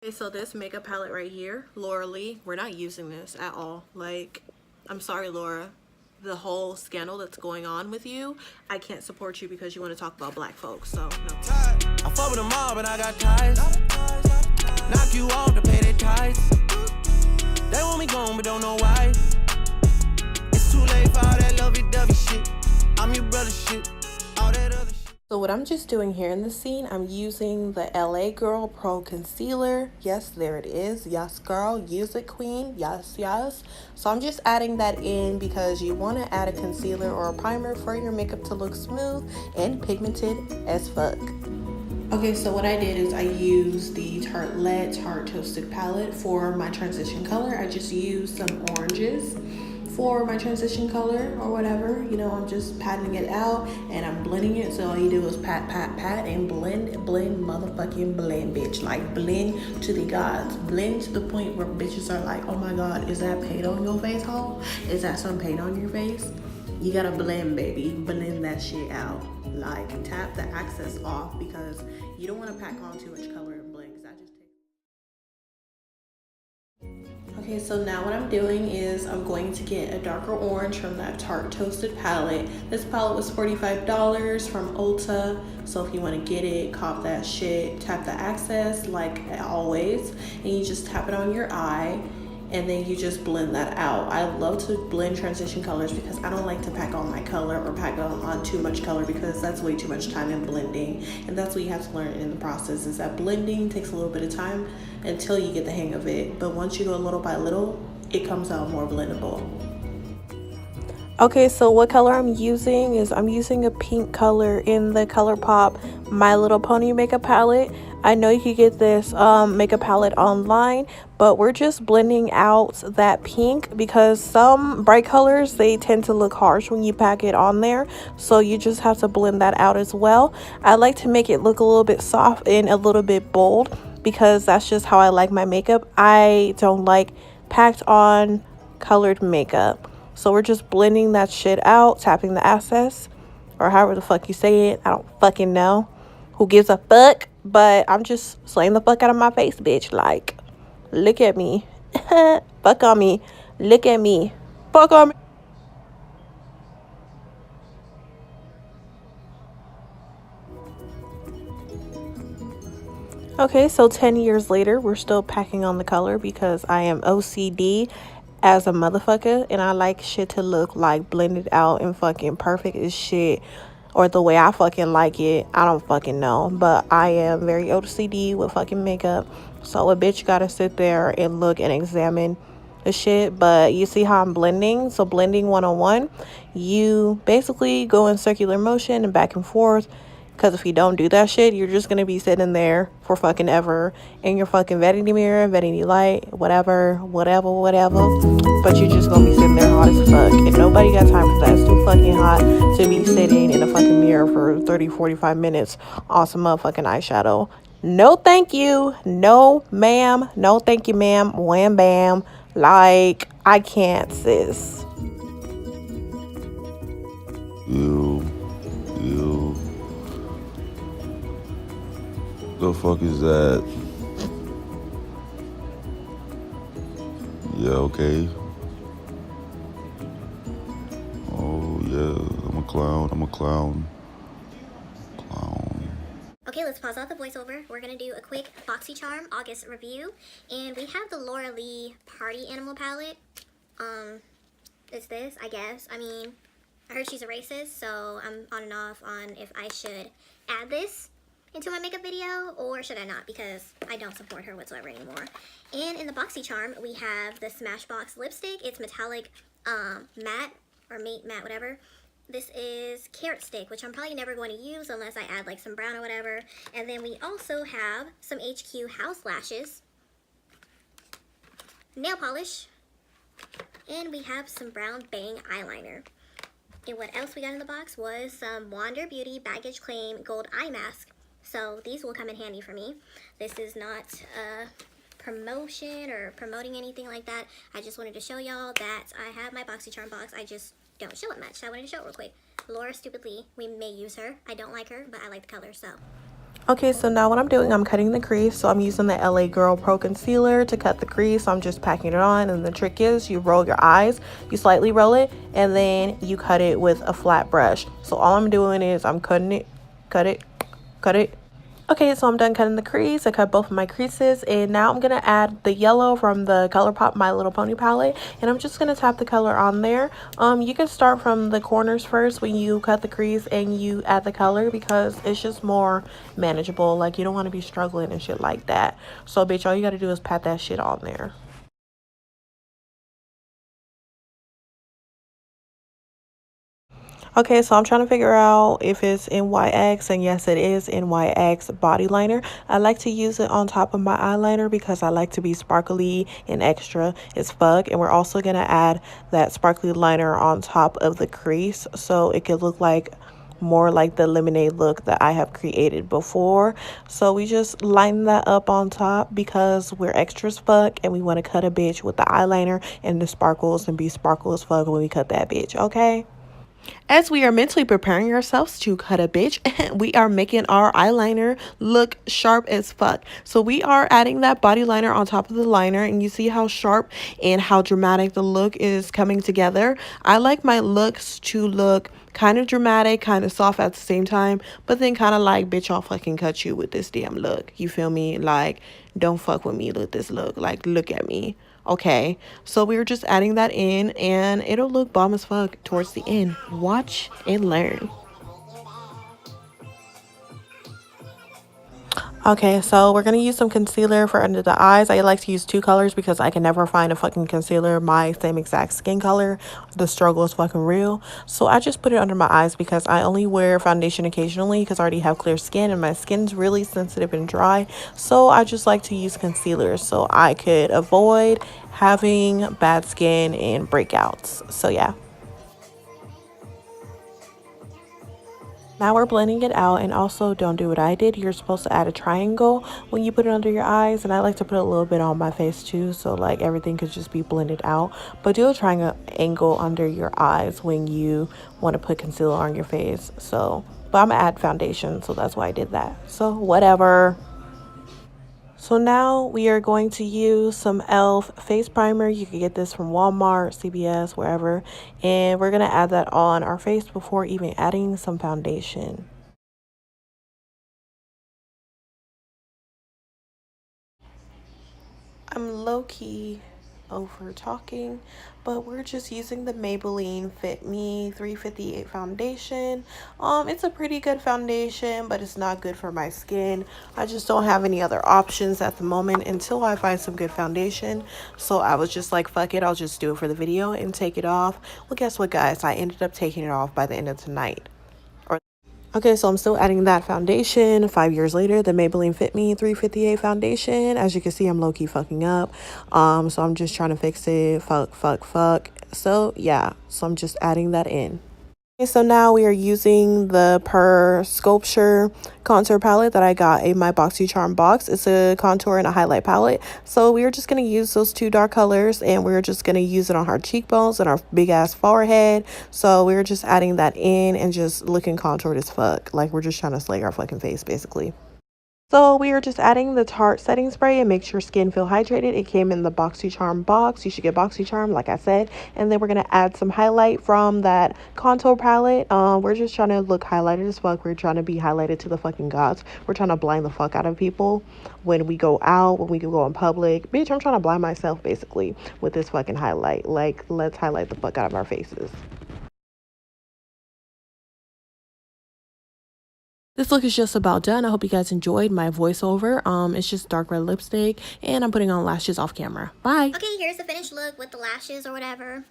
Okay, so this makeup palette right here, Laura Lee, we're not using this at all. Like, I'm sorry, Laura. The whole scandal that's going on with you, I can't support you because you want to talk about black folks, so no. I fuck with them all, but I got ties. Knock you off to pay their ties. They want me gone, but don't know why. It's too late for all that lovey-dovey shit. I'm your brother shit, all that other shit. So what I'm just doing here in the scene, I'm using the LA Girl Pro Concealer. Yes, there it is. Yes, girl. Use it, queen. Yes, yes. So I'm just adding that in because you want to add a concealer or a primer for your makeup to look smooth and pigmented as fuck. Okay, so what I did is I used the Tartelette Tarte Toasted Palette for my transition color. I just used some oranges for my transition color or whatever. You know, I'm just patting it out and I'm blending it. So all you do is pat, pat, pat and blend, motherfucking blend, bitch. Like blend to the gods. Blend to the point where bitches are like, oh my God, is that paint on your face, ho? Is that some paint on your face? You gotta blend, baby. Blend that shit out. Like, tap the excess off because you don't want to pack on too much color and blend because that just takes. Okay, so now what I'm doing is I'm going to get a darker orange from that Tarte Toasted palette. This palette was $45 from Ulta, so if you want to get it, cop that shit. Tap the access like always, and you just tap it on your eye. And then you just blend that out. I love to blend transition colors because I don't like to pack on my color or pack on too much color because that's way too much time in blending. And that's what you have to learn in the process, is that blending takes a little bit of time until you get the hang of it. But once you go little by little, it comes out more blendable. Okay, so what color I'm using is I'm using a pink color in the ColourPop My Little Pony makeup palette. I know you could get this makeup palette online, but we're just blending out that pink because some bright colors, they tend to look harsh when you pack it on there. So you just have to blend that out as well. I like to make it look a little bit soft and a little bit bold because that's just how I like my makeup. I don't like packed on colored makeup. So we're just blending that shit out, tapping the access, or however the fuck you say it. I don't fucking know. Who gives a fuck? But I'm just slaying the fuck out of my face, bitch. Like, look at me. Fuck on me. Look at me. Fuck on me. Okay, so 10 years later, we're still packing on the color because I am OCD as a motherfucker and I like shit to look like blended out and fucking perfect as shit, or the way I fucking like it. I don't fucking know, but I am very OCD with fucking makeup, so a bitch gotta sit there and look and examine the shit. But you see how I'm blending? So blending 101, you basically go in circular motion and back and forth. Because if you don't do that shit, you're just going to be sitting there for fucking ever in your fucking vanity mirror, vanity light, whatever. But you're just going to be sitting there hot as fuck. And nobody got time for that. It's too fucking hot to be sitting in a fucking mirror for 30, 45 minutes on some motherfucking eyeshadow. No, thank you. No, ma'am. No, thank you, ma'am. Wham, bam. Like, I can't, sis. You. The fuck is that? Yeah, okay. Oh, yeah, I'm a clown. Okay, let's pause out the voiceover. We're gonna do a quick BoxyCharm August review. And we have the Laura Lee Party Animal Palette. It's this, I guess. I mean, I heard she's a racist, so I'm on and off on if I should add this into my makeup video or should I not, because I don't support her whatsoever anymore. And in the BoxyCharm, we have the Smashbox lipstick. It's metallic matte or matte, whatever. This is Carrot Stick, which I'm probably never going to use unless I add like some brown or whatever. And then we also have some HQ House Lashes, nail polish, and we have some brown Bang eyeliner. And what else we got in the box was some Wander Beauty Baggage Claim Gold Eye Mask. So these will come in handy for me. This is not a promotion or promoting anything like that. I just wanted to show y'all that I have my BoxyCharm box. I just don't show it much, so I wanted to show it real quick. Laura Stupid Lee, we may use her. I don't like her, but I like the color, so. Okay, so now what I'm doing, I'm cutting the crease. So I'm using the LA Girl Pro Concealer to cut the crease. So I'm just packing it on, and the trick is you roll your eyes, you slightly roll it, and then you cut it with a flat brush. So all I'm doing is I'm cutting it, cut it, cut it. Okay, so I'm done cutting the crease. I cut both of my creases, and now I'm gonna add the yellow from the ColourPop My Little Pony palette, and I'm just gonna tap the color on there. You can start from the corners first when you cut the crease and you add the color, because it's just more manageable. Like, you don't want to be struggling and shit like that. So bitch, all you gotta do is pat that shit on there. Okay, so I'm trying to figure out if it's NYX, and yes, it is NYX body liner. I like to use it on top of my eyeliner because I like to be sparkly and extra as fuck. And we're also going to add that sparkly liner on top of the crease so it could look like more like the lemonade look that I have created before. So we just line that up on top because we're extra as fuck and we want to cut a bitch with the eyeliner and the sparkles and be sparkle as fuck when we cut that bitch, okay? As we are mentally preparing ourselves to cut a bitch, we are making our eyeliner look sharp as fuck. So we are adding that body liner on top of the liner, and you see how sharp and how dramatic the look is coming together. I like my looks to look kind of dramatic, kind of soft at the same time, but then kind of like, bitch, I'll fucking cut you with this damn look. You feel me? Like, don't fuck with me with this look. Like, look at me. Okay, so we were just adding that in, and it'll look bomb as fuck towards the end. Watch and learn. Okay, so we're going to use some concealer for under the eyes. I like to use two colors because I can never find a fucking concealer my same exact skin color. The struggle is fucking real. So I just put it under my eyes because I only wear foundation occasionally because I already have clear skin and my skin's really sensitive and dry. So I just like to use concealer so I could avoid having bad skin and breakouts. So yeah. Now we're blending it out, and also don't do what I did. You're supposed to add a triangle when you put it under your eyes, and I like to put a little bit on my face too, so like everything could just be blended out. But do a triangle under your eyes when you want to put concealer on your face. So, but I'm gonna add foundation, so that's why I did that. So whatever. So now we are going to use some e.l.f. face primer. You can get this from Walmart, CVS, wherever. And we're going to add that on our face before even adding some foundation. I'm low-key over talking, but we're just using the Maybelline Fit Me 358 foundation. It's a pretty good foundation, but it's not good for my skin. I just don't have any other options at the moment until I find some good foundation. So I was just like, fuck it, I'll just do it for the video and take it off. Well, guess what, guys? I ended up taking it off by the end of tonight. Okay, so I'm still adding that foundation 5 years later, the Maybelline Fit Me 358 foundation. As you can see, I'm low-key fucking up. So I'm just trying to fix it. Fuck. So yeah, so I'm just adding that in. Okay, so now we are using the Per Sculpture contour palette that I got in my BoxyCharm box. It's a contour and a highlight palette. So we are just going to use those two dark colors, and we're just going to use it on our cheekbones and our big ass forehead. So we're just adding that in and just looking contoured as fuck. Like, we're just trying to slay our fucking face, basically. So we are just adding the Tarte setting spray and makes your skin feel hydrated. It came in the BoxyCharm box. You should get BoxyCharm, like I said. And then we're going to add some highlight from that contour palette. We're just trying to look highlighted as fuck. We're trying to be highlighted to the fucking gods. We're trying to blind the fuck out of people when we go out, when we go in public. Bitch, I'm trying to blind myself, basically, with this fucking highlight. Like, let's highlight the fuck out of our faces. This look is just about done. I hope you guys enjoyed my voiceover. It's just dark red lipstick, and I'm putting on lashes off camera. Bye. Okay, here's the finished look with the lashes or whatever.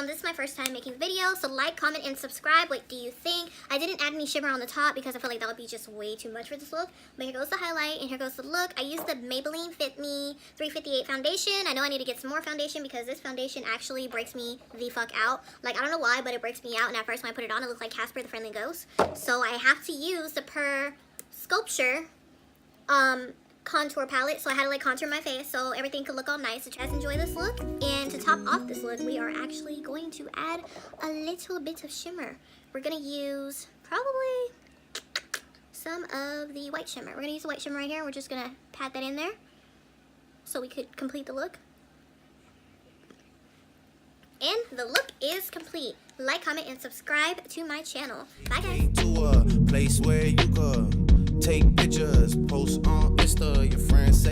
This is my first time making the video, so like, comment, and subscribe. What do you think? I didn't add any shimmer on the top because I feel like that would be just way too much for this look. But here goes the highlight, and here goes the look. I used the Maybelline Fit Me 358 foundation. I know I need to get some more foundation because this foundation actually breaks me the fuck out. Like, I don't know why, but it breaks me out, and at first when I put it on, it looked like Casper the Friendly Ghost. So I have to use the Per Sculpture contour palette, so I had to like contour my face so everything could look all nice. So you guys enjoy this look, and to top off this look, we are actually going to add a little bit of shimmer. We're gonna use probably some of the white shimmer. We're going to use the white shimmer right here. We're just going to pat that in there so we could complete the look. And the look is complete. Like, comment, and subscribe to my channel. Bye, guys. To a place where you could take pictures, post on Insta, your friends say